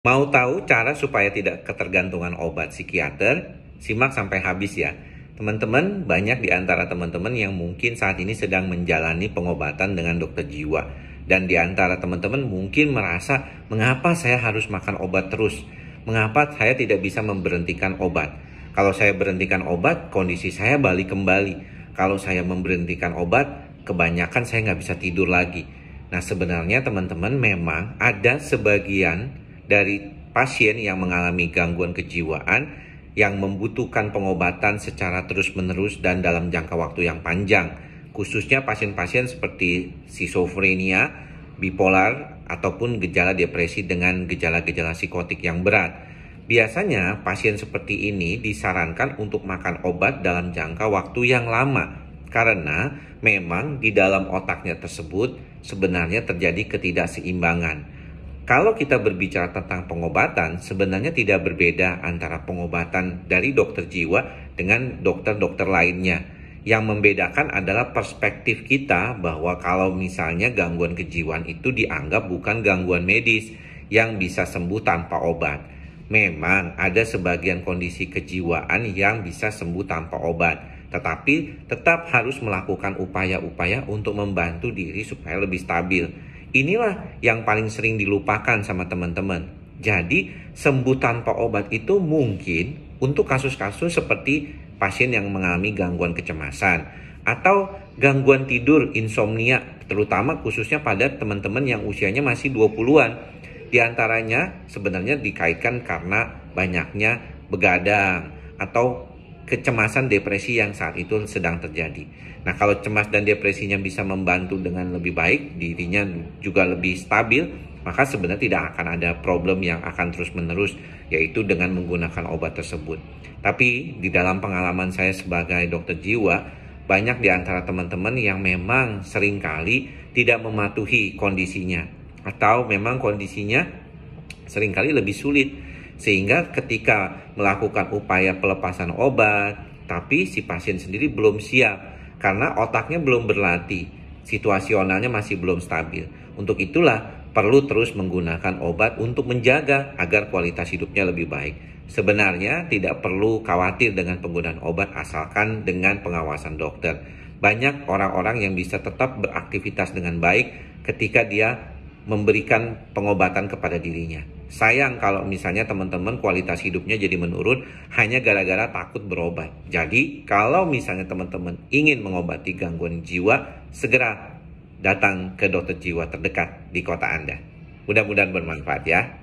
Mau tahu cara supaya tidak ketergantungan obat psikiater? Simak sampai habis ya. Teman-teman, banyak di antara teman-teman yang mungkin saat ini sedang menjalani pengobatan dengan dokter jiwa. Dan di antara teman-teman mungkin merasa, mengapa saya harus makan obat terus? Mengapa saya tidak bisa memberhentikan obat? Kalau saya berhentikan obat, kondisi saya balik kembali. Kalau saya memberhentikan obat, kebanyakan saya nggak bisa tidur lagi. Nah, sebenarnya teman-teman memang ada sebagian dari pasien yang mengalami gangguan kejiwaan yang membutuhkan pengobatan secara terus-menerus dan dalam jangka waktu yang panjang, khususnya pasien-pasien seperti skizofrenia, bipolar, ataupun gejala depresi dengan gejala-gejala psikotik yang berat. Biasanya pasien seperti ini disarankan untuk makan obat dalam jangka waktu yang lama karena memang di dalam otaknya tersebut sebenarnya terjadi ketidakseimbangan. Kalau kita berbicara tentang pengobatan, sebenarnya tidak berbeda antara pengobatan dari dokter jiwa dengan dokter-dokter lainnya. Yang membedakan adalah perspektif kita bahwa kalau misalnya gangguan kejiwaan itu dianggap bukan gangguan medis yang bisa sembuh tanpa obat. Memang ada sebagian kondisi kejiwaan yang bisa sembuh tanpa obat, tetapi tetap harus melakukan upaya-upaya untuk membantu diri supaya lebih stabil. Inilah yang paling sering dilupakan sama teman-teman. Jadi, sembuh tanpa obat itu mungkin untuk kasus-kasus seperti pasien yang mengalami gangguan kecemasan atau gangguan tidur, insomnia, terutama khususnya pada teman-teman yang usianya masih 20-an. Di antaranya sebenarnya dikaitkan karena banyaknya begadang atau kecemasan depresi yang saat itu sedang terjadi. Nah, kalau cemas dan depresinya bisa membantu dengan lebih baik, dirinya juga lebih stabil, maka sebenarnya tidak akan ada problem yang akan terus-menerus, yaitu dengan menggunakan obat tersebut. Tapi di dalam pengalaman saya sebagai dokter jiwa, banyak di antara teman-teman yang memang seringkali tidak mematuhi kondisinya, atau memang kondisinya seringkali lebih sulit. Sehingga ketika melakukan upaya pelepasan obat, tapi si pasien sendiri belum siap karena otaknya belum berlatih, situasionalnya masih belum stabil. Untuk itulah perlu terus menggunakan obat untuk menjaga agar kualitas hidupnya lebih baik. Sebenarnya tidak perlu khawatir dengan penggunaan obat asalkan dengan pengawasan dokter. Banyak orang-orang yang bisa tetap beraktivitas dengan baik ketika dia memberikan pengobatan kepada dirinya. Sayang kalau misalnya teman-teman kualitas hidupnya jadi menurun hanya gara-gara takut berobat. Jadi kalau misalnya teman-teman ingin mengobati gangguan jiwa, segera datang ke dokter jiwa terdekat di kota Anda. Mudah-mudahan bermanfaat ya.